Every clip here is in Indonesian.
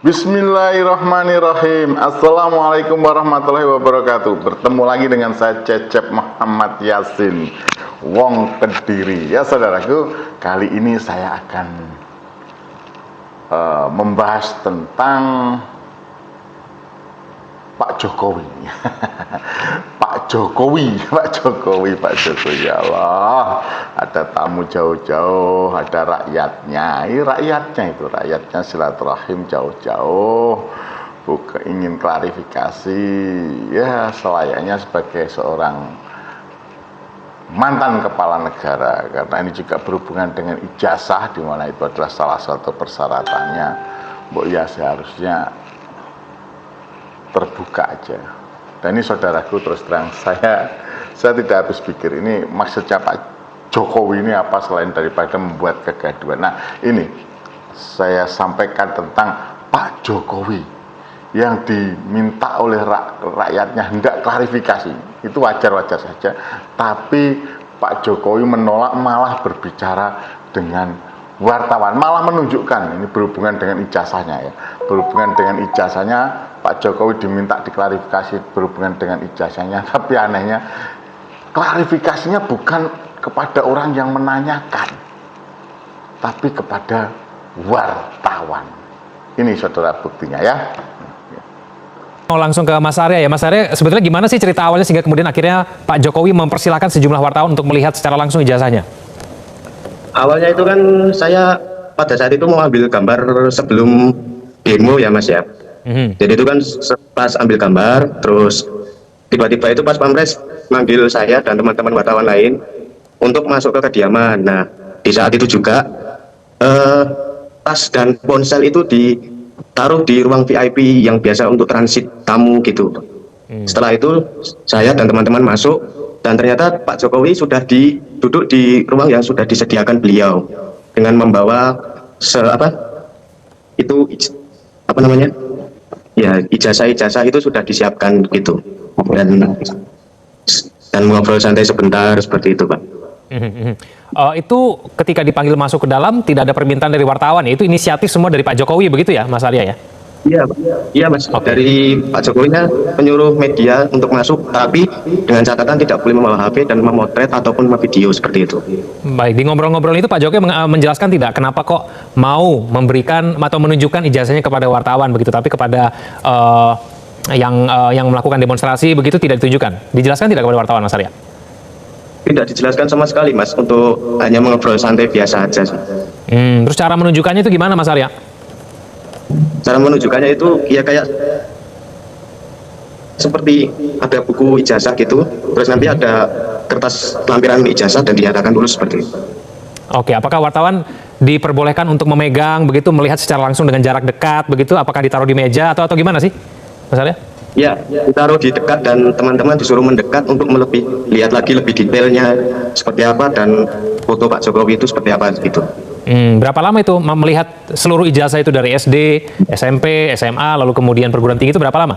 Bismillahirrahmanirrahim. Assalamualaikum warahmatullahi wabarakatuh. Bertemu lagi dengan saya Cecep Muhammad Yasin, Wong Kediri. Ya saudaraku, kali ini saya akan membahas tentang Pak Jokowi. Pak Jokowi, ya Allah. Ada tamu jauh-jauh, ada rakyatnya. Ini rakyatnya silaturahim jauh-jauh. Bukan ingin klarifikasi, ya selayaknya sebagai seorang mantan kepala negara, karena ini juga berhubungan dengan ijazah, di mana itu adalah salah satu persyaratannya. Ya seharusnya terbuka aja. Dan ini saudaraku, terus terang saya tidak habis pikir ini maksudnya Pak Jokowi ini apa selain daripada membuat kegaduhan. Nah, ini saya sampaikan tentang Pak Jokowi yang diminta oleh rakyatnya hendak klarifikasi. Itu wajar-wajar saja. Tapi Pak Jokowi menolak, malah berbicara dengan wartawan, malah menunjukkan ini berhubungan dengan ijazahnya ya. Berhubungan dengan ijazahnya, Pak Jokowi diminta diklarifikasi berhubungan dengan ijazahnya, tapi anehnya klarifikasinya bukan kepada orang yang menanyakan, tapi kepada wartawan. Ini saudara buktinya ya. Mau langsung ke Mas Arya ya. Mas Arya, sebetulnya gimana sih cerita awalnya sehingga kemudian akhirnya Pak Jokowi mempersilahkan sejumlah wartawan untuk melihat secara langsung ijazahnya? Awalnya itu kan saya pada saat itu mau ambil gambar sebelum demo ya Mas ya. Jadi itu kan pas ambil gambar, terus tiba-tiba itu pas Pamres manggil saya dan teman-teman wartawan lain untuk masuk ke kediaman. Nah di saat itu juga tas dan ponsel itu ditaruh di ruang VIP yang biasa untuk transit tamu gitu. Setelah itu saya dan teman-teman masuk, dan ternyata Pak Jokowi sudah duduk di ruang yang sudah disediakan beliau dengan membawa ijazah itu sudah disiapkan gitu, dan ngobrol santai sebentar seperti itu Pak. Itu ketika dipanggil masuk ke dalam tidak ada permintaan dari wartawan ya, itu inisiatif semua dari Pak Jokowi begitu ya Mas Arya ya? Iya Mas, dari Pak Jokowinya menyuruh media untuk masuk, tapi dengan catatan tidak boleh membawa HP dan memotret ataupun memvideo seperti itu. Baik, di ngobrol-ngobrol itu Pak Jokowi menjelaskan tidak kenapa kok mau memberikan atau menunjukkan ijazahnya kepada wartawan begitu, tapi kepada yang melakukan demonstrasi begitu tidak ditunjukkan. Dijelaskan tidak kepada wartawan Mas Arya? Tidak dijelaskan sama sekali Mas, untuk hanya mengobrol santai biasa aja. Terus cara menunjukkannya itu gimana Mas Arya? Cara menunjukkannya itu ya kayak seperti ada buku ijazah gitu, terus nanti ada kertas lampiran ijazah dan dinyatakan lulus seperti itu. Oke, apakah wartawan diperbolehkan untuk memegang begitu, melihat secara langsung dengan jarak dekat begitu? Apakah ditaruh di meja atau gimana sih Mas Arya? Ya, ditaruh di dekat dan teman-teman disuruh mendekat untuk lihat lagi lebih detailnya seperti apa dan foto Pak Jokowi itu seperti apa gitu. Berapa lama itu melihat seluruh ijazah itu dari SD, SMP, SMA, lalu kemudian perguruan tinggi itu berapa lama?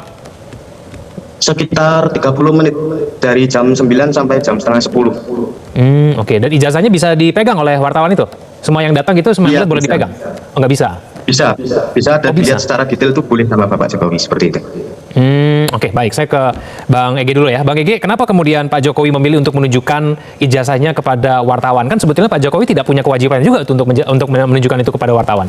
Sekitar 30 menit, dari jam 9 sampai jam setengah 10. Oke, dan ijazahnya bisa dipegang oleh wartawan itu? Semua yang datang itu semua boleh dipegang? Oh, nggak bisa? Bisa dan dilihat secara detail itu boleh sama Bapak Jokowi seperti itu. Oke, baik. Saya ke Bang Ege dulu ya. Bang Ege, kenapa kemudian Pak Jokowi memilih untuk menunjukkan ijazahnya kepada wartawan? Kan sebetulnya Pak Jokowi tidak punya kewajiban juga untuk menunjukkan itu kepada wartawan.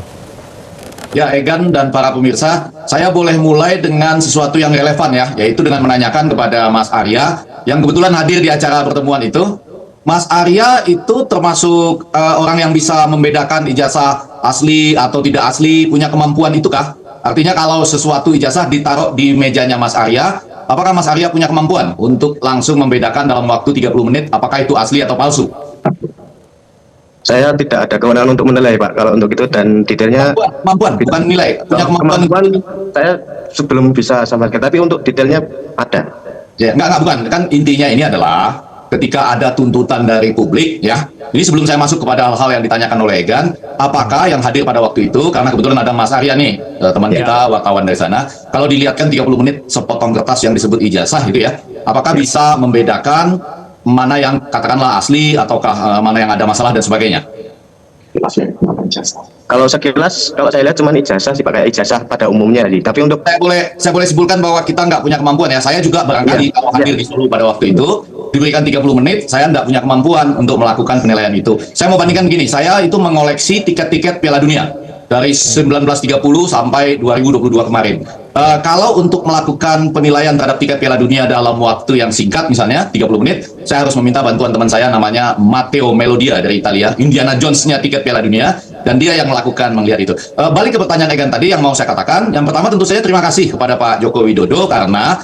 Ya, Egan dan para pemirsa, saya boleh mulai dengan sesuatu yang relevan ya, yaitu dengan menanyakan kepada Mas Arya, yang kebetulan hadir di acara pertemuan itu. Mas Arya itu termasuk orang yang bisa membedakan ijazah asli atau tidak asli, punya kemampuan itukah? Artinya kalau sesuatu ijazah ditaruh di mejanya Mas Arya, apakah Mas Arya punya kemampuan untuk langsung membedakan dalam waktu 30 menit apakah itu asli atau palsu? Saya tidak ada kewenangan untuk menilai Pak kalau untuk itu, dan detailnya kemampuan bukan nilai, punya kemampuan saya sebelum bisa sampaikan, tapi untuk detailnya ada. Ya, enggak bukan, kan intinya ini adalah ketika ada tuntutan dari publik ya. Ini sebelum saya masuk kepada hal-hal yang ditanyakan oleh Egan, apakah yang hadir pada waktu itu, karena kebetulan ada Mas Arya nih, teman kita wartawan dari sana, kalau dilihatkan 30 menit sepotong kertas yang disebut ijazah gitu ya, apakah bisa membedakan mana yang katakanlah asli ataukah mana yang ada masalah dan sebagainya? Kalau sekilas, kalau saya lihat cuma ijazah sih, pakai ijazah pada umumnya sih. Tapi untuk Saya boleh simpulkan bahwa kita nggak punya kemampuan ya. Saya juga barangkali kalau hadir di Solo pada waktu itu diberikan 30 menit, saya nggak punya kemampuan untuk melakukan penilaian itu. Saya mau bandingkan gini, saya itu mengoleksi tiket-tiket Piala Dunia dari 1930 sampai 2022 kemarin. Kalau untuk melakukan penilaian terhadap tiket Piala Dunia dalam waktu yang singkat, misalnya 30 menit, saya harus meminta bantuan teman saya namanya Matteo Melodia dari Italia, Indiana Jones-nya tiket Piala Dunia, dan dia yang melihat itu. Balik ke pertanyaan Egan tadi yang mau saya katakan, yang pertama tentu saja terima kasih kepada Pak Joko Widodo karena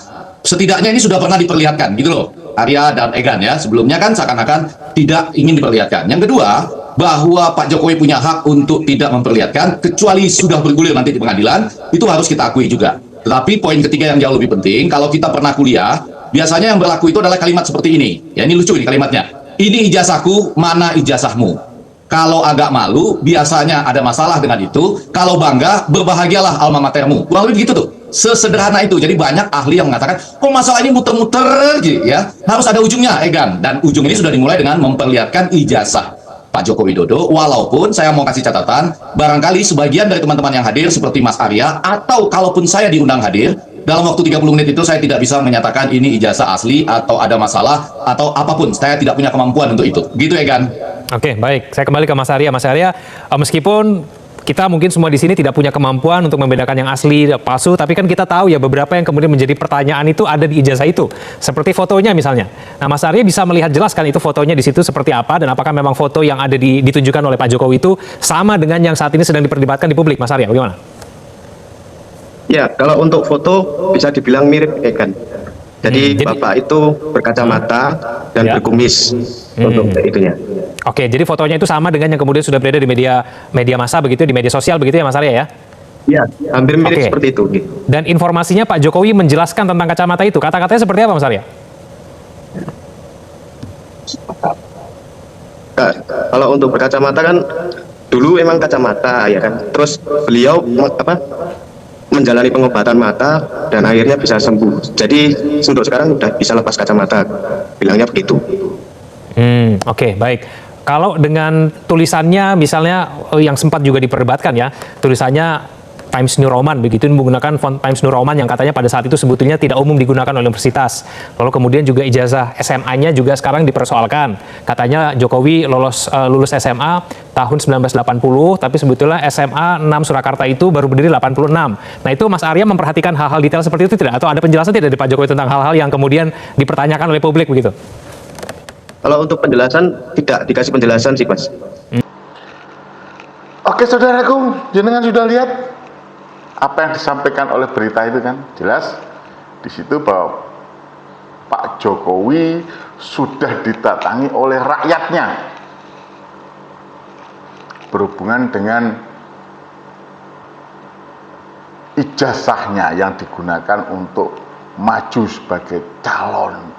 setidaknya ini sudah pernah diperlihatkan gitu loh, Arya dan Egan ya. Sebelumnya kan seakan-akan tidak ingin diperlihatkan. Yang kedua, bahwa Pak Jokowi punya hak untuk tidak memperlihatkan kecuali sudah bergulir nanti di pengadilan, itu harus kita akui juga. Tetapi poin ketiga yang jauh lebih penting, kalau kita pernah kuliah, biasanya yang berlaku itu adalah kalimat seperti ini. Ya, ini lucu ini kalimatnya. Ini ijazahku, mana ijazahmu? Kalau agak malu, biasanya ada masalah dengan itu. Kalau bangga, berbahagialah alma matermu. Kurang lebih begitu tuh. Sesederhana itu. Jadi banyak ahli yang mengatakan, kok masalah ini muter-muter gitu ya. Harus ada ujungnya, Egan. Dan ujung ini sudah dimulai dengan memperlihatkan ijazah Pak Joko Widodo. Walaupun saya mau kasih catatan, barangkali sebagian dari teman-teman yang hadir seperti Mas Arya, atau kalaupun saya diundang hadir, dalam waktu 30 menit itu saya tidak bisa menyatakan ini ijazah asli atau ada masalah atau apapun. Saya tidak punya kemampuan untuk itu. Gitu, Egan. Oke, baik. Saya kembali ke Mas Arya. Mas Arya, meskipun kita mungkin semua di sini tidak punya kemampuan untuk membedakan yang asli dan palsu, tapi kan kita tahu ya beberapa yang kemudian menjadi pertanyaan itu ada di ijazah itu. Seperti fotonya misalnya. Nah, Mas Arya bisa melihat jelas kan itu fotonya di situ seperti apa dan apakah memang foto yang ada ditunjukkan oleh Pak Jokowi itu sama dengan yang saat ini sedang diperdebatkan di publik, Mas Arya, bagaimana? ya, kalau untuk foto bisa dibilang mirip Egan. Jadi Bapak itu berkacamata dan berkumis untuk itunya. Oke, jadi fotonya itu sama dengan yang kemudian sudah beredar di media massa begitu, di media sosial begitu ya Mas Arya ya? Ya, hampir mirip seperti itu. Dan informasinya Pak Jokowi menjelaskan tentang kacamata itu, kata-katanya seperti apa Mas Arya? Nah, kalau untuk berkacamata kan dulu emang kacamata ya kan. Terus beliau menjalani pengobatan mata dan akhirnya bisa sembuh. Jadi untuk sekarang udah bisa lepas kacamata. Bilangnya begitu. Oke, baik. Kalau dengan tulisannya misalnya yang sempat juga diperdebatkan ya, tulisannya Times New Roman, begitu menggunakan font Times New Roman yang katanya pada saat itu sebetulnya tidak umum digunakan oleh universitas. Lalu kemudian juga ijazah SMA-nya juga sekarang dipersoalkan. Katanya Jokowi lulus SMA tahun 1980, tapi sebetulnya SMA 6 Surakarta itu baru berdiri 86. Nah itu Mas Arya memperhatikan hal-hal detail seperti itu tidak? Atau ada penjelasan tidak dari Pak Jokowi tentang hal-hal yang kemudian dipertanyakan oleh publik begitu? Kalau untuk penjelasan tidak dikasih penjelasan sih Mas. Oke saudaraku, jenengan sudah lihat apa yang disampaikan oleh berita itu kan? Jelas di situ bahwa Pak Jokowi sudah didatangi oleh rakyatnya berhubungan dengan ijazahnya yang digunakan untuk maju sebagai calon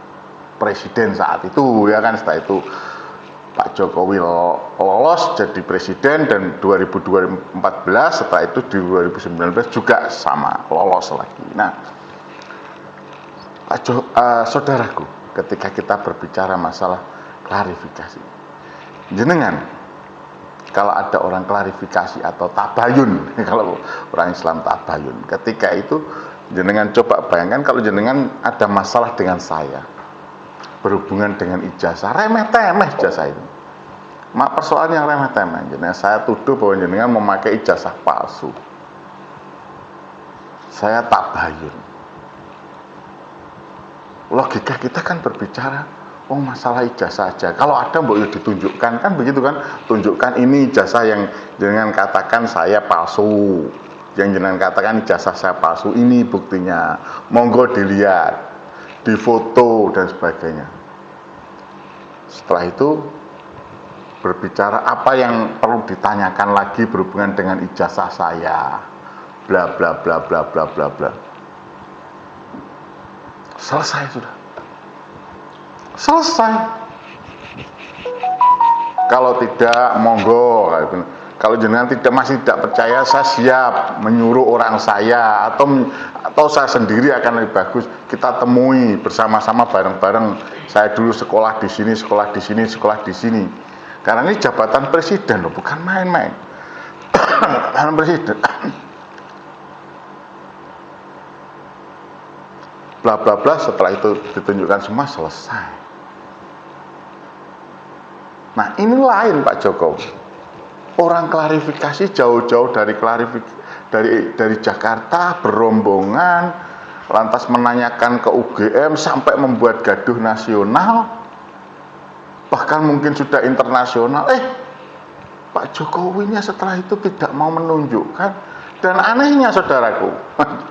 presiden saat itu ya kan. Setelah itu Pak Jokowi lolos jadi presiden dan 2014 setelah itu di 2019 juga sama lolos lagi. Nah, saudaraku, ketika kita berbicara masalah klarifikasi, jenengan kalau ada orang klarifikasi atau tabayun, kalau orang Islam tabayun, ketika itu jenengan coba bayangkan kalau jenengan ada masalah dengan saya berhubungan dengan ijazah, remeh-temeh ijazah itu. Persoalan yang remeh-temeh, jenengan saya tuduh bahwa jenengan memakai ijazah palsu. Saya tabayun. Logika kita kan berbicara, masalah ijazah aja. Kalau ada mbok ditunjukkan kan begitu kan? Tunjukkan ini ijazah yang jenengan katakan saya palsu. Yang jenengan katakan ijazah saya palsu, ini buktinya. Monggo dilihat, difoto dan sebagainya. Setelah itu berbicara apa yang perlu ditanyakan lagi berhubungan dengan ijazah saya, bla bla bla bla bla bla bla. Selesai sudah. Selesai. Kalau tidak, monggo. Kalau jenengan masih tidak percaya, saya siap menyuruh orang saya atau saya sendiri akan lebih bagus. Kita temui bersama-sama bareng-bareng. Saya dulu sekolah di sini, sekolah di sini, sekolah di sini. Karena ini jabatan presiden loh, bukan main-main. Presiden bla bla bla, setelah itu ditunjukkan semua, selesai. Nah, ini lain Pak Jokowi. Orang klarifikasi jauh-jauh dari Jakarta berombongan, lantas menanyakan ke UGM sampai membuat gaduh nasional, bahkan mungkin sudah internasional. Pak Jokowinya setelah itu tidak mau menunjukkan. Dan anehnya saudaraku,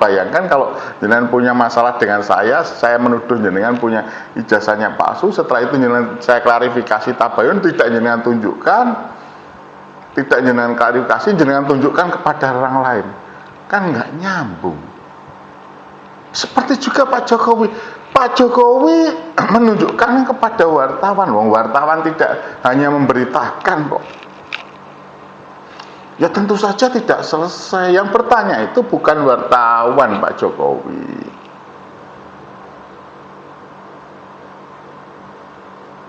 bayangkan kalau jenengan punya masalah dengan saya menuduh jenengan punya ijazahnya palsu, setelah itu jenengan saya klarifikasi tabayun, tidak jenengan tunjukkan, tidak jenengan klarifikasi, jenengan tunjukkan kepada orang lain, kan nggak nyambung. Seperti juga Pak Jokowi menunjukkan kepada wartawan, wartawan tidak hanya memberitakan kok. Ya tentu saja tidak selesai. Yang bertanya itu bukan wartawan Pak Jokowi.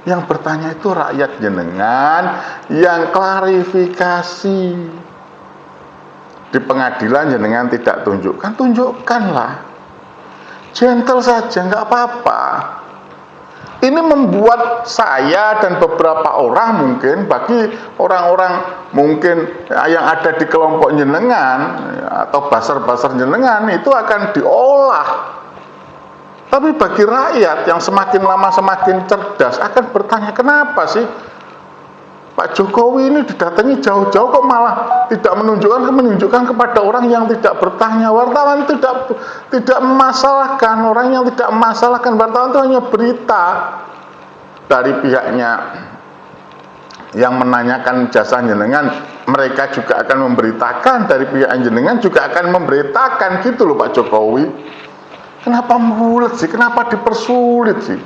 Yang bertanya itu rakyat jenengan yang klarifikasi. Di pengadilan jenengan tidak tunjukkanlah. Gentle saja, nggak apa-apa. Ini membuat saya dan beberapa orang mungkin, bagi orang-orang mungkin yang ada di kelompok jenengan atau baser-baser jenengan, itu akan diolah. Tapi bagi rakyat yang semakin lama semakin cerdas akan bertanya, kenapa sih Pak Jokowi ini didatangi jauh-jauh kok malah tidak menunjukkan kepada orang yang tidak bertanya. Wartawan tidak memasalahkan, orang yang tidak memasalahkan, wartawan itu hanya berita dari pihaknya yang menanyakan jasa jenengan, mereka juga akan memberitakan, dari pihak jenengan juga akan memberitakan, gitu loh Pak Jokowi. Kenapa mulut sih? Kenapa dipersulit sih?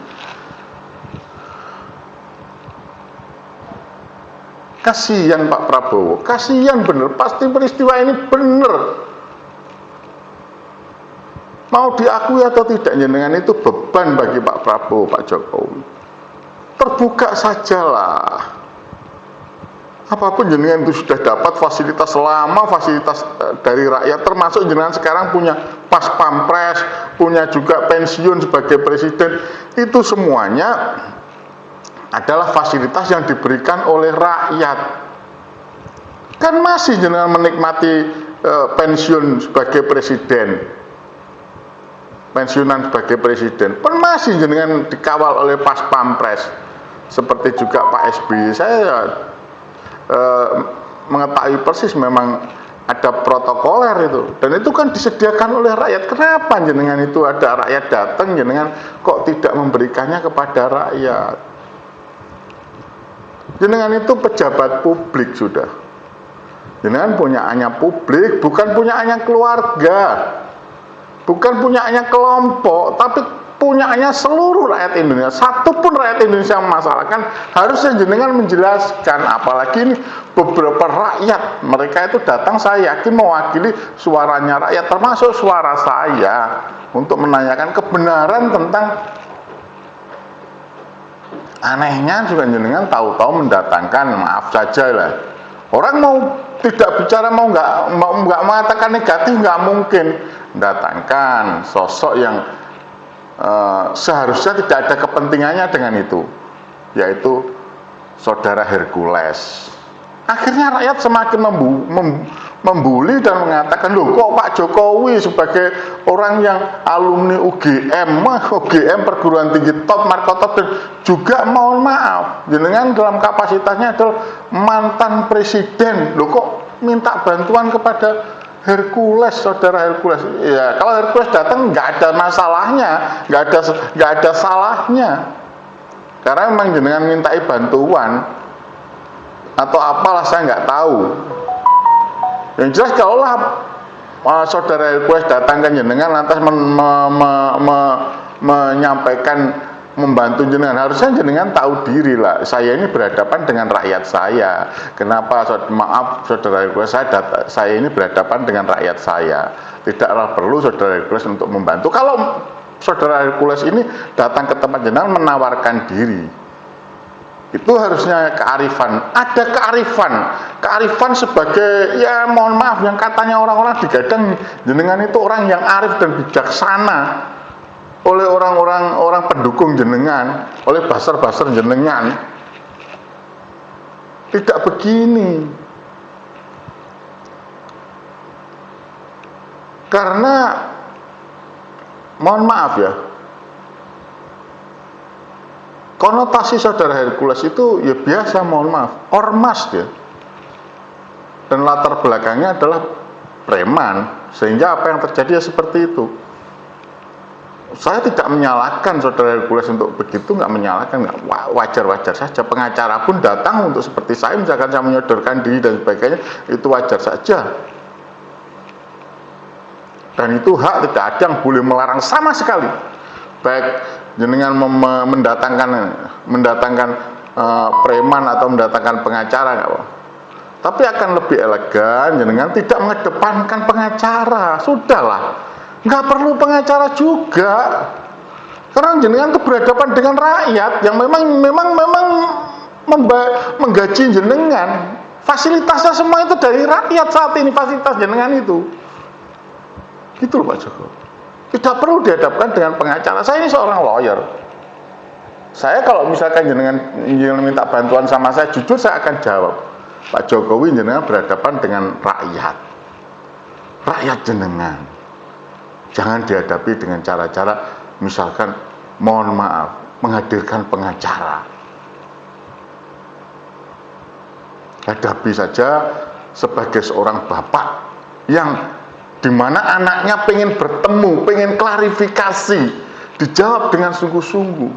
Kasihan Pak Prabowo, kasihan bener, pasti peristiwa ini bener. Mau diakui atau tidak jenengan itu beban bagi Pak Prabowo, Pak Jokowi. Terbuka sajalah. Apapun jenengan itu sudah dapat fasilitas lama, fasilitas dari rakyat, termasuk jenengan sekarang punya pas pampres, punya juga pensiun sebagai presiden, itu semuanya adalah fasilitas yang diberikan oleh rakyat. Kan masih jenengan menikmati pensiun sebagai presiden, pensiunan sebagai presiden, pun masih jenengan dikawal oleh pas pampres, seperti juga Pak SBY. Saya mengetahui persis memang ada protokoler itu, dan itu kan disediakan oleh rakyat. Kenapa jenengan itu ada rakyat datang, jenengan kok tidak memberikannya kepada rakyat? Jenengan itu pejabat publik sudah. Jenengan punyaannya publik, bukan punyaannya keluarga, bukan punyaannya kelompok, tapi punyaannya seluruh rakyat Indonesia. Satu pun rakyat Indonesia yang memasalahkan, harusnya jenengan menjelaskan. Apalagi ini beberapa rakyat, mereka itu datang, saya yakin mewakili suaranya rakyat, termasuk suara saya, untuk menanyakan kebenaran tentang. Anehnya juga jenengan tahu-tahu mendatangkan, maaf saja lah, orang mau tidak bicara, mau nggak mengatakan negatif, nggak mungkin mendatangkan sosok yang seharusnya tidak ada kepentingannya dengan itu, yaitu saudara Hercules. Akhirnya rakyat semakin membuli dan mengatakan, loh kok Pak Jokowi sebagai orang yang alumni UGM, perguruan tinggi top, markotop, dan juga mohon maaf, jenengan dalam kapasitasnya adalah mantan presiden, loh kok minta bantuan kepada Hercules, saudara Hercules. Ya, kalau Hercules datang nggak ada masalahnya, nggak ada salahnya, karena memang jenengan mintai bantuan atau apalah, saya nggak tahu. Yang jelas kalaulah saudara Hercules datang ke jenengan lantas menyampaikan membantu jenengan, harusnya jenengan tahu diri lah, saya ini berhadapan dengan rakyat saya. Kenapa? Maaf saudara Hercules, saya ini berhadapan dengan rakyat saya. Tidaklah perlu saudara Hercules untuk membantu. Kalau saudara Hercules ini datang ke tempat jenengan menawarkan diri, Itu harusnya kearifan. Ada kearifan sebagai, ya mohon maaf, yang katanya orang-orang digadang jenengan itu orang yang arif dan bijaksana oleh orang pendukung jenengan, oleh basar-basar jenengan. Tidak begini. Karena mohon maaf ya, konotasi saudara Hercules itu ya biasa, mohon maaf, ormas dia, dan latar belakangnya adalah preman, sehingga apa yang terjadi ya seperti itu. Saya tidak menyalahkan saudara Hercules untuk begitu, nggak menyalahkan, nggak, wajar-wajar saja. Pengacara pun datang untuk seperti saya, misalkan saya menyodorkan diri dan sebagainya, itu wajar saja. Dan itu hak, tidak ada yang boleh melarang sama sekali. Baik jenengan mendatangkan preman atau mendatangkan pengacara, nggak apa. Tapi akan lebih elegan jenengan tidak mengedepankan pengacara. Sudahlah, nggak perlu pengacara juga, karena jenengan itu berhadapan dengan rakyat yang memang menggaji jenengan. Fasilitasnya semua itu dari rakyat saat ini, fasilitas jenengan itu. Gitu loh Pak Joko. Tidak perlu dihadapkan dengan pengacara. Saya ini seorang lawyer. Saya kalau misalkan jenengan minta bantuan sama saya, jujur saya akan jawab, Pak Jokowi, jenengan berhadapan dengan rakyat. Rakyat jenengan. Jangan dihadapi dengan cara-cara misalkan, mohon maaf, menghadirkan pengacara. Hadapi saja sebagai seorang bapak yang dimana anaknya pengen bertemu, pengen klarifikasi, dijawab dengan sungguh-sungguh,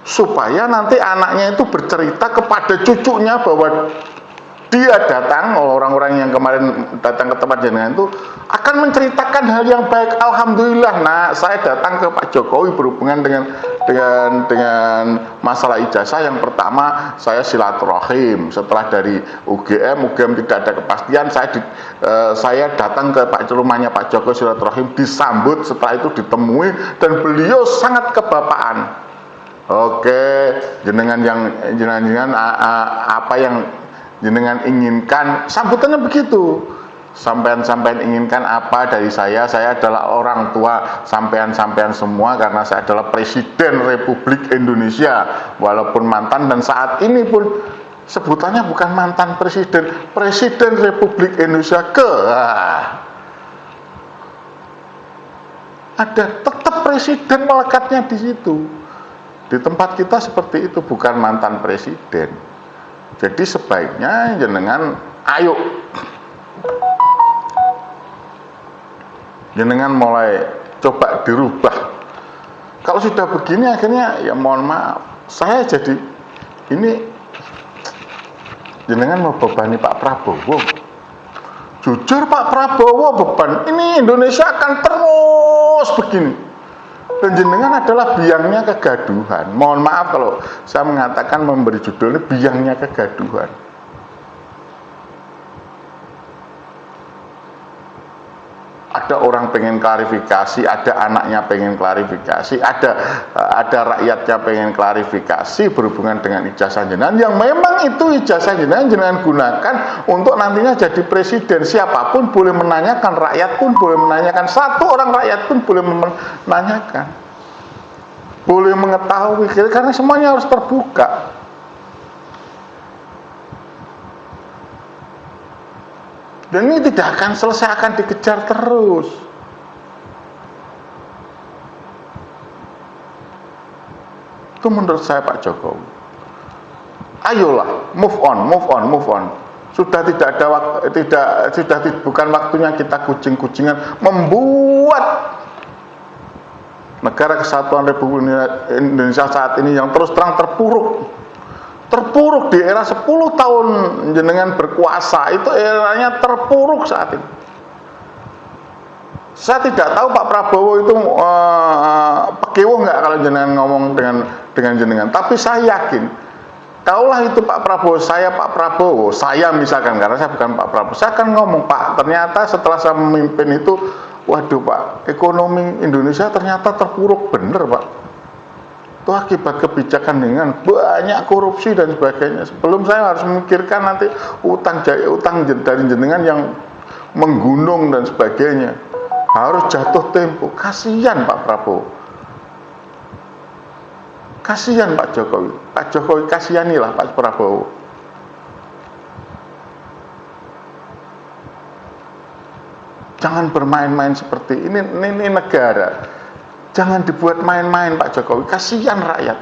supaya nanti anaknya itu bercerita kepada cucunya bahwa dia datang, orang-orang yang kemarin datang ke tempat jenengan itu akan menceritakan hal yang baik. Alhamdulillah, nah saya datang ke Pak Jokowi berhubungan dengan masalah ijazah. Yang pertama, saya silaturahim. Setelah dari UGM tidak ada kepastian, saya datang ke rumahnya Pak Jokowi silaturahim, disambut, setelah itu ditemui, dan beliau sangat kebapaan. Oke, jenengan apa yang jenengan inginkan, sambutannya begitu. Sampean inginkan apa dari saya adalah orang tua sampean semua, karena saya adalah Presiden Republik Indonesia, walaupun mantan, dan saat ini pun sebutannya bukan mantan presiden, Presiden Republik Indonesia ada tetap presiden melekatnya di situ. Di tempat kita seperti itu, bukan mantan presiden. Jadi sebaiknya jenengan ayo, jenengan mulai coba dirubah. Kalau sudah begini akhirnya ya mohon maaf, saya jadi ini jenengan mau bebani Pak Prabowo. Jujur Pak Prabowo beban, ini Indonesia akan terus begini. Dan jenengan adalah biangnya kegaduhan. Mohon maaf kalau saya mengatakan, memberi judul ini biangnya kegaduhan. Ada orang pengen klarifikasi, ada anaknya pengen klarifikasi, ada rakyatnya pengen klarifikasi berhubungan dengan ijazah jenengan, yang memang itu ijazah jenengan gunakan untuk nantinya jadi presiden. Siapapun boleh menanyakan, rakyat pun boleh menanyakan, satu orang rakyat pun boleh menanyakan, boleh mengetahui, karena semuanya harus terbuka. Dan ini tidak akan selesai, akan dikejar terus. Itu menurut saya Pak Jokowi. Ayolah, move on. Sudah tidak ada bukan waktunya kita kucing-kucingan membuat negara kesatuan Republik Indonesia saat ini yang terus terang terpuruk di era 10 tahun jenengan berkuasa. Itu eranya terpuruk saat ini. Saya tidak tahu Pak Prabowo itu pekiwuh nggak kalau jenengan ngomong dengan jenengan, tapi saya yakin kaulah itu Pak Prabowo, saya misalkan, karena saya bukan Pak Prabowo, saya akan ngomong, Pak, ternyata setelah saya memimpin itu, waduh Pak, ekonomi Indonesia ternyata terpuruk, bener Pak. itu akibat kebijakan dengan banyak korupsi dan sebagainya. Sebelum saya harus memikirkan nanti utang dari jenengan yang menggunung dan sebagainya, harus jatuh tempo. Kasihan Pak Prabowo, kasihan Pak Jokowi, kasihanilah Pak Prabowo. Jangan bermain-main seperti ini negara. Jangan dibuat main-main Pak Jokowi, kasihan rakyat.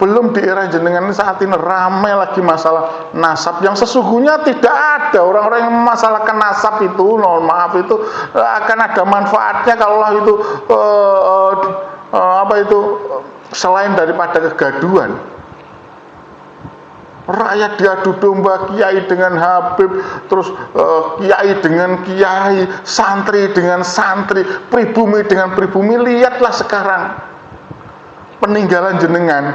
Belum di era jenengan saat ini ramai lagi masalah nasab yang sesungguhnya tidak ada. Orang-orang yang memasalahkan nasab itu, mohon maaf, itu akan ada manfaatnya kalau itu selain daripada kegaduhan. Rakyat diadu domba, kiai dengan Habib, terus kiai dengan kiai, santri dengan santri, pribumi dengan pribumi. Lihatlah sekarang peninggalan jenengan,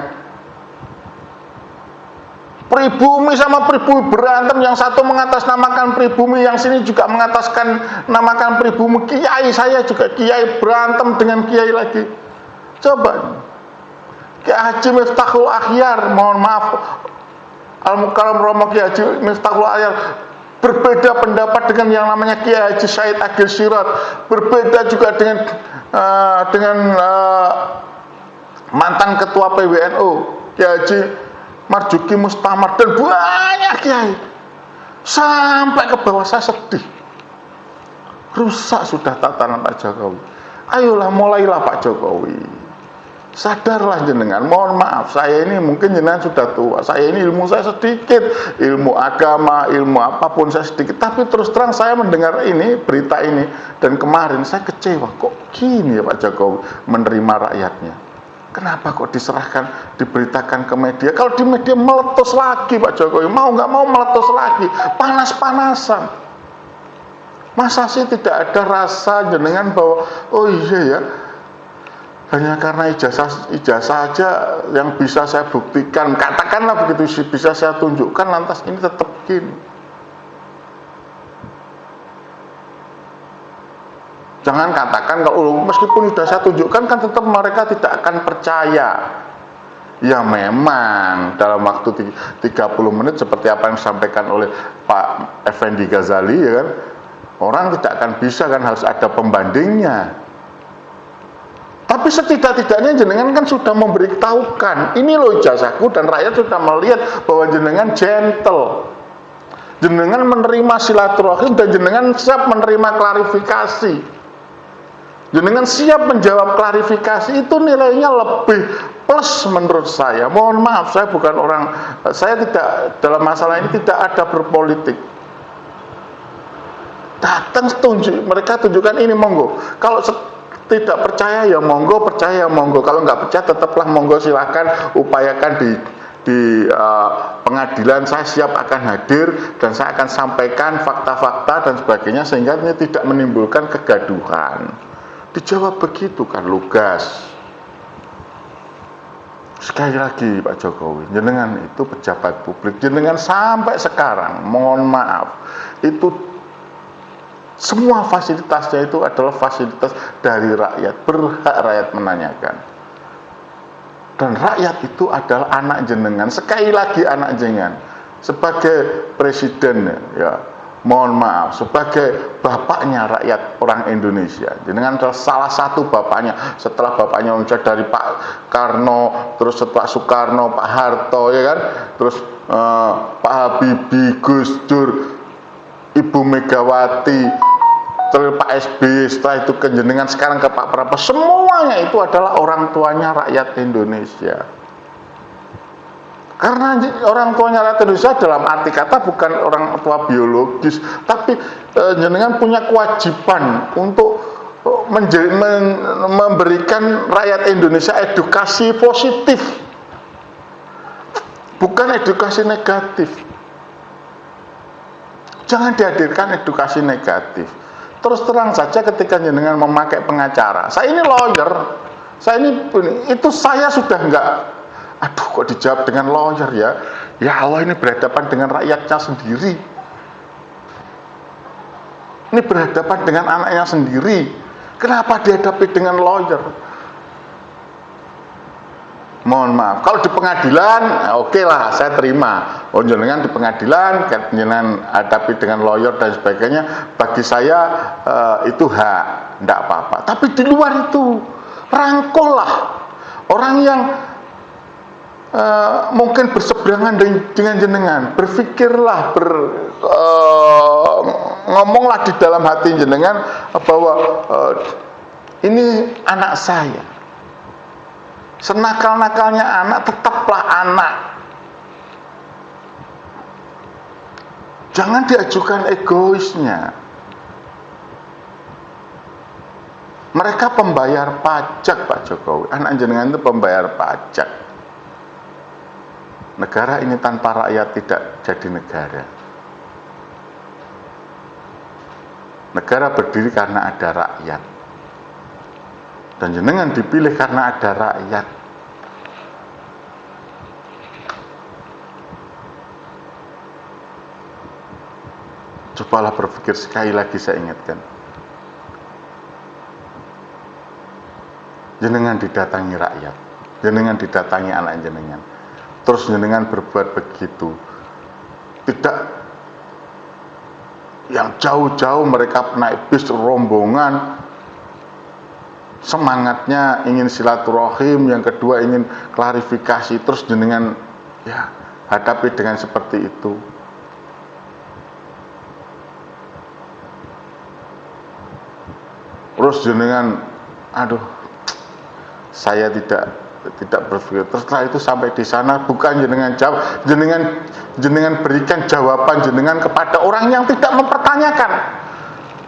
pribumi sama pribumi berantem, yang satu mengatasnamakan pribumi, yang sini juga mengataskan namakan pribumi. Kiai saya juga kiai berantem dengan kiai lagi. Coba Kiai Haji Miftahul Akhyar, mohon maaf, Al-Mukarram Romo Kiai Haji Miftahul Akhyar berbeda pendapat dengan yang namanya Kiai Haji Said Agil Sirot, berbeda juga dengan mantan ketua PWNU Kiai Haji Marzuki Mustamar dan banyak kiai. Sampai ke bawah saya sedih, rusak sudah tatanan Pak Jokowi. Ayolah, mulailah Pak Jokowi, sadarlah jenengan. Mohon maaf, saya ini mungkin jenengan sudah tua, saya ini ilmu saya sedikit, ilmu agama, ilmu apapun saya sedikit, tapi terus terang saya mendengar ini, berita ini, dan kemarin saya kecewa. Kok gini ya Pak Jokowi menerima rakyatnya? Kenapa kok diserahkan, diberitakan ke media? Kalau di media meletus lagi Pak Jokowi, mau nggak mau meletus lagi, panas-panasan. Masa sih tidak ada rasa jenengan bahwa oh iya ya, hanya karena ijazah aja yang bisa saya buktikan, katakanlah begitu, bisa saya tunjukkan, lantas ini tetap begini. Jangan katakan kalau meskipun sudah saya tunjukkan kan tetap mereka tidak akan percaya. Ya memang dalam waktu 30 menit seperti apa yang disampaikan oleh Pak Effendi Ghazali, ya kan, orang tidak akan bisa, kan harus ada pembandingnya. Tapi setidak-tidaknya jenengan kan sudah memberitahukan, ini loh ijazahku, dan rakyat sudah melihat bahwa jenengan gentle, jenengan menerima silaturahim, dan jenengan siap menerima klarifikasi, jenengan siap menjawab klarifikasi. Itu nilainya lebih plus menurut saya. Mohon maaf, saya bukan orang, saya tidak, dalam masalah ini tidak ada berpolitik. Datang mereka tunjukkan ini, monggo. Kalau tidak percaya ya monggo, percaya ya monggo. Kalau nggak percaya tetaplah monggo, silakan upayakan di pengadilan. Saya siap akan hadir dan saya akan sampaikan fakta-fakta dan sebagainya sehingga ini tidak menimbulkan kegaduhan. Dijawab begitu kan, lugas. Sekali lagi Pak Jokowi, jenengan itu pejabat publik, jenengan sampai sekarang, mohon maaf, itu semua fasilitasnya itu adalah fasilitas dari rakyat, berhak rakyat menanyakan. Dan rakyat itu adalah anak jenengan, sekali lagi anak jenengan. Sebagai presiden, ya mohon maaf, sebagai bapaknya rakyat orang Indonesia, jenengan adalah salah satu bapaknya. Setelah bapaknya muncul dari Pak Karno, terus setelah Soekarno, Pak Harto, ya kan, terus Pak Habibie, Gus Dur, Ibu Megawati, terus Pak SBY, setelah itu ke jenengan, sekarang ke Pak Prabowo, semuanya itu adalah orang tuanya rakyat Indonesia. Karena orang tuanya rakyat Indonesia dalam arti kata bukan orang tua biologis, tapi jenengan punya kewajiban untuk memberikan rakyat Indonesia edukasi positif, bukan edukasi negatif. Jangan dihadirkan edukasi negatif. Terus terang saja ketika jenengan memakai pengacara, saya ini lawyer, saya ini itu saya sudah enggak, aduh kok dijawab dengan lawyer ya. Ya Allah, ini berhadapan dengan rakyatnya sendiri. Ini berhadapan dengan anaknya sendiri. Kenapa dihadapi dengan lawyer? mohon maaf. Kalau di pengadilan, oke lah, saya terima. Oh, jenengan di pengadilan, jenengan hadapi dengan lawyer dan sebagainya. Bagi saya itu hak, tidak apa-apa. Tapi di luar itu, rangkullah orang yang mungkin berseberangan dengan jenengan. Berpikirlah, ngomonglah di dalam hati jenengan bahwa ini anak saya. Senakal-nakalnya anak, tetaplah anak. Jangan diajukan egoisnya. Mereka pembayar pajak, Pak Jokowi. Anak jenengan itu pembayar pajak. Negara ini tanpa rakyat tidak jadi negara. Negara berdiri karena ada rakyat. Dan jenengan dipilih karena ada rakyat. Cobalah berpikir sekali lagi, saya ingatkan. Jenengan didatangi rakyat, jenengan didatangi anak jenengan. Terus jenengan berbuat begitu. Tidak yang jauh-jauh mereka naik bis rombongan, semangatnya ingin silaturahim, yang kedua ingin klarifikasi, terus jenengan ya hadapi dengan seperti itu. Terus jenengan, aduh, saya tidak berpikir. Terus setelah itu sampai di sana, bukan jenengan jawab, jenengan berikan jawaban jenengan kepada orang yang tidak mempertanyakan.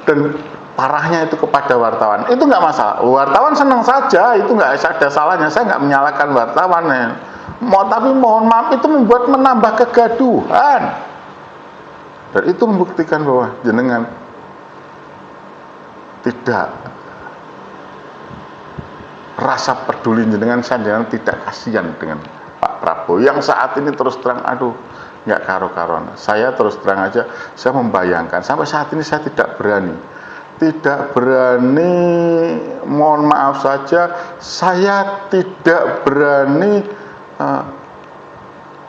Dan parahnya itu kepada wartawan. Itu nggak masalah. Wartawan senang saja, itu nggak ada salahnya. Saya nggak menyalahkan wartawan. Tapi mohon maaf, itu menambah kegaduhan. Dan itu membuktikan bahwa jenengan tidak rasa peduli jenengan, jenengan tidak kasihan dengan Pak Prabowo yang saat ini terus terang, aduh, nggak karo-karuan. Saya terus terang aja, saya membayangkan sampai saat ini saya tidak berani, mohon maaf saja, saya tidak berani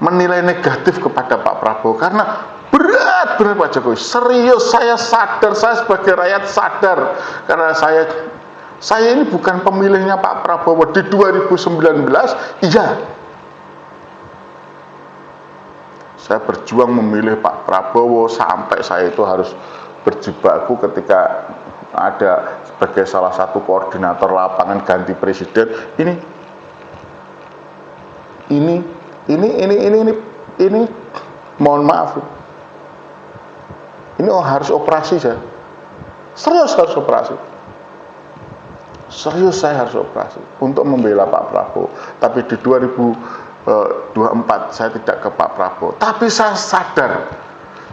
menilai negatif kepada Pak Prabowo karena berat Pak Jokowi. Serius, saya sadar, saya sebagai rakyat sadar, karena saya ini bukan pemilihnya Pak Prabowo di 2019. Iya, saya berjuang memilih Pak Prabowo sampai saya itu harus berjibaku ketika ada sebagai salah satu koordinator lapangan ganti presiden. Ini mohon maaf, ini harus operasi. Saya serius harus operasi. Serius saya harus operasi untuk membela Pak Prabowo. Tapi di 2024 saya tidak ke Pak Prabowo. Tapi saya sadar,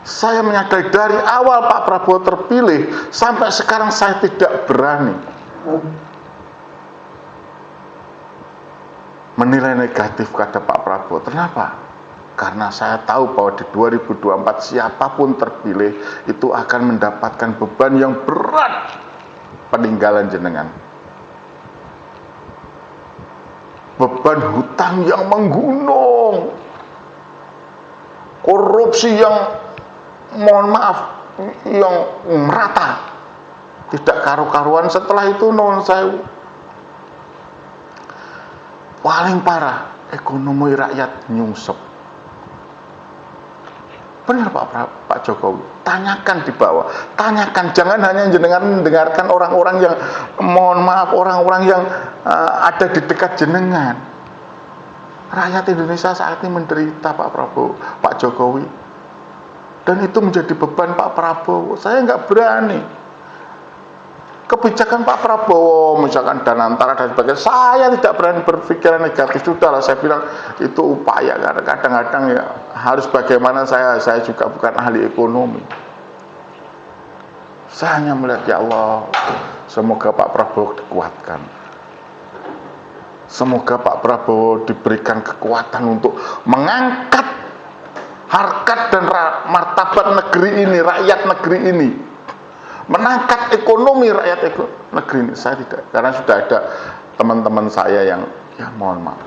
saya menyadari dari awal Pak Prabowo terpilih sampai sekarang saya tidak berani menilai negatif kepada Pak Prabowo. Kenapa? Karena saya tahu bahwa di 2024 siapapun terpilih itu akan mendapatkan beban yang berat, peninggalan jenengan. Beban hutang yang menggunung, korupsi yang mohon maaf yang merata, tidak karu-karuan. Setelah itu non saya paling parah, ekonomi rakyat nyungsep. Benar Pak Jokowi, tanyakan di bawah, tanyakan, jangan hanya jenengan mendengarkan orang-orang yang mohon maaf, orang-orang yang ada di dekat jenengan. Rakyat Indonesia saat ini menderita Pak Jokowi, dan itu menjadi beban Pak Prabowo. Saya nggak berani. Kebijakan Pak Prabowo, misalkan Danantara dan sebagainya, saya tidak berani berpikiran negatif. Sudahlah, saya bilang itu upaya, karena kadang-kadang ya harus bagaimana, saya juga bukan ahli ekonomi. Saya hanya melihat, ya Allah, semoga Pak Prabowo dikuatkan. Semoga Pak Prabowo diberikan kekuatan untuk mengangkat harkat dan martabat negeri ini, rakyat negeri ini, menangkat ekonomi rakyat negeri ini. Saya tidak, karena sudah ada teman-teman saya yang ya mohon maaf,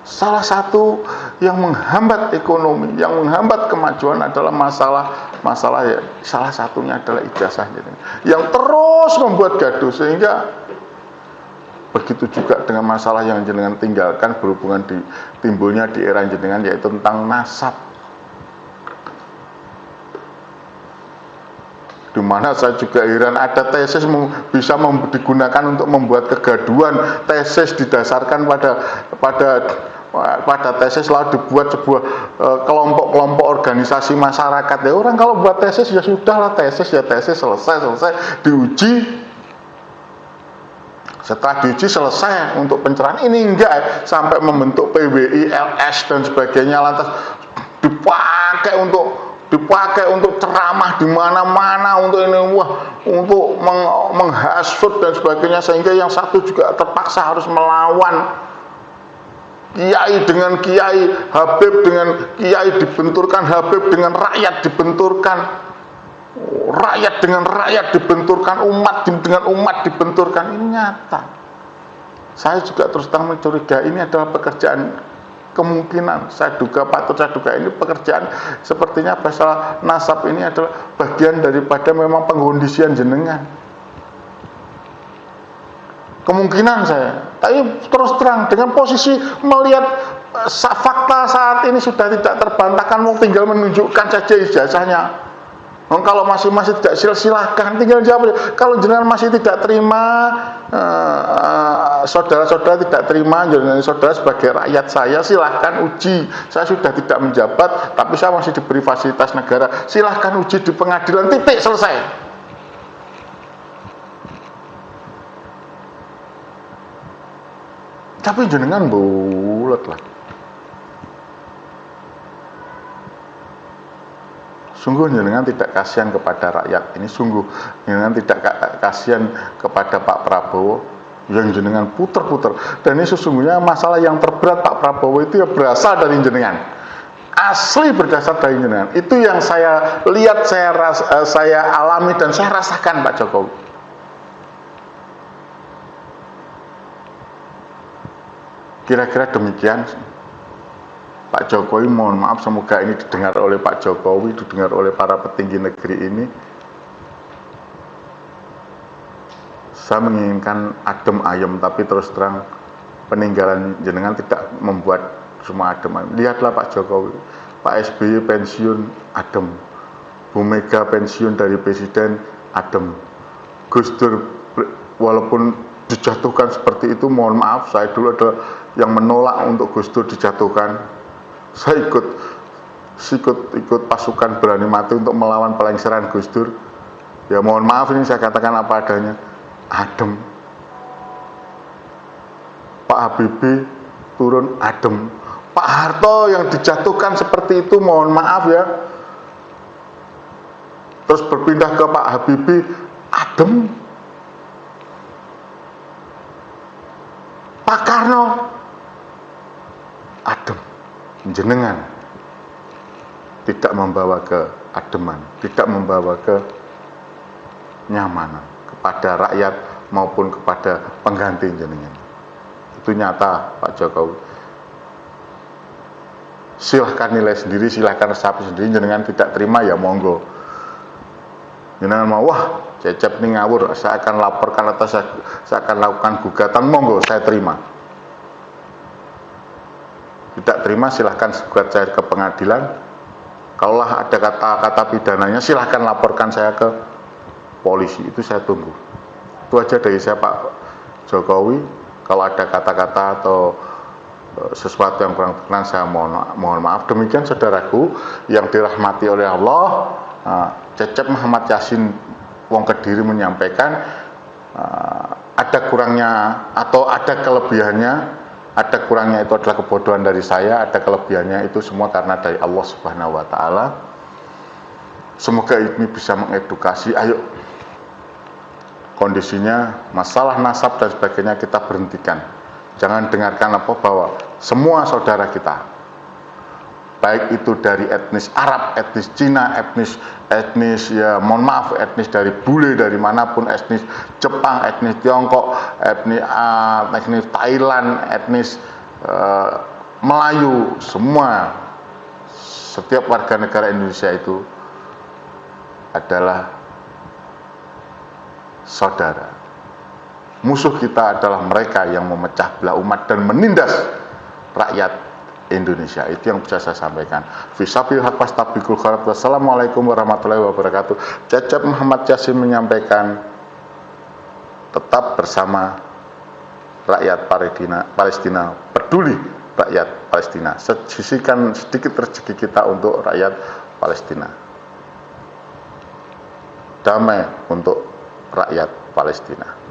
Salah satu yang menghambat ekonomi, yang menghambat kemajuan adalah masalah ya, salah satunya adalah ijazah jenengan yang terus membuat gaduh, sehingga begitu juga dengan masalah yang jenengan tinggalkan berhubungan timbulnya di era jenengan, yaitu tentang nasab, di mana saya juga heran ada tesis bisa digunakan untuk membuat kegaduhan. Tesis didasarkan pada tesis lalu dibuat sebuah kelompok-kelompok organisasi masyarakat. Ya orang kalau buat tesis ya sudahlah, tesis ya tesis, selesai diuji. Setelah diuji selesai untuk pencerahan. Ini enggak, sampai membentuk PWI, LS dan sebagainya, lantas dipakai untuk ceramah di mana-mana, untuk ini, untuk menghasut dan sebagainya, sehingga yang satu juga terpaksa harus melawan. Kiai dengan kiai, Habib dengan kiai dibenturkan, Habib dengan rakyat dibenturkan, rakyat dengan rakyat dibenturkan, umat dengan umat dibenturkan. Ini nyata. Saya juga terus terang mencurigai ini adalah pekerjaan, kemungkinan saya duga, patut saya duga ini pekerjaan sepertinya masalah nasab ini adalah bagian daripada memang pengkondisian jenengan. Kemungkinan saya, tapi terus terang dengan posisi melihat fakta saat ini sudah tidak terbantahkan, mau tinggal menunjukkan saja ijazahnya. Kalau masih tidak silahkan tinggal jawab. Kalau jenengan masih tidak terima, saudara-saudara tidak terima, jenengan saudara sebagai rakyat saya silahkan uji. Saya sudah tidak menjabat, tapi saya masih diberi fasilitas negara. Silahkan uji di pengadilan, titik, selesai. Tapi jenengan bulat lah. Sungguh jenengan tidak kasihan kepada rakyat ini, sungguh jenengan tidak kasihan kepada Pak Prabowo yang jenengan puter-puter. Dan ini sesungguhnya masalah yang terberat Pak Prabowo itu ya berasal dari jenengan. Asli berdasar dari jenengan. Itu yang saya lihat, saya alami dan saya rasakan Pak Jokowi. Kira-kira demikian Pak Jokowi. Mohon maaf, semoga ini didengar oleh Pak Jokowi, didengar oleh para petinggi negeri ini. Saya menginginkan adem ayem, tapi terus terang peninggalan jenengan tidak membuat semua adem ayem. Lihatlah Pak Jokowi, Pak SBY pensiun, adem. Bu Mega pensiun dari presiden, adem. Gus Dur walaupun dijatuhkan seperti itu, mohon maaf, saya dulu ada yang menolak untuk Gus Dur dijatuhkan. Saya ikut pasukan berani mati untuk melawan pelengseran Gus Dur. Ya mohon maaf, ini saya katakan apa adanya, adem. Pak Habibie turun, adem. Pak Harto yang dijatuhkan seperti itu, mohon maaf ya, terus berpindah ke Pak Habibie, adem. Pak Karno, adem. Jenengan tidak membawa keademan, tidak membawa kenyamanan kepada rakyat maupun kepada pengganti jenengan. Itu nyata Pak Jokowi. Silahkan nilai sendiri, silahkan resapi sendiri. Jenengan tidak terima ya monggo. Jenengan mau, wah Cecep ini ngawur, saya akan laporkan atau saya akan lakukan gugatan, monggo saya terima. Tidak terima silahkan gugat saya ke pengadilan. Kalaulah ada kata-kata pidananya silahkan laporkan saya ke polisi. Itu saya tunggu. Itu aja dari saya Pak Jokowi. Kalau ada kata-kata atau sesuatu yang kurang berkenan, saya mohon maaf. Demikian saudaraku yang dirahmati oleh Allah, Cecep Muhammad Yasin Wong Kediri menyampaikan, ada kurangnya atau ada kelebihannya. Ada kurangnya itu adalah kebodohan dari saya, ada kelebihannya itu semua karena dari Allah Subhanahu wa Ta'ala. Semoga ini bisa mengedukasi. Ayo, kondisinya masalah nasab dan sebagainya kita berhentikan. Jangan dengarkan bahwa semua saudara kita, baik itu dari etnis Arab, etnis Cina, etnis ya mohon maaf, etnis dari bule dari manapun, etnis Jepang, etnis Tiongkok, etnis Thailand, etnis Melayu, semua, setiap warga negara Indonesia itu adalah saudara. Musuh kita adalah mereka yang memecah belah umat dan menindas rakyat Indonesia. Itu yang bisa saya sampaikan. Fisabil haq wastabikul khairat. Wassalamualaikum warahmatullahi wabarakatuh. Cecep Muhammad Yasin menyampaikan, tetap bersama rakyat Palestina, peduli rakyat Palestina, sisihkan sedikit rezeki kita untuk rakyat Palestina, damai untuk rakyat Palestina.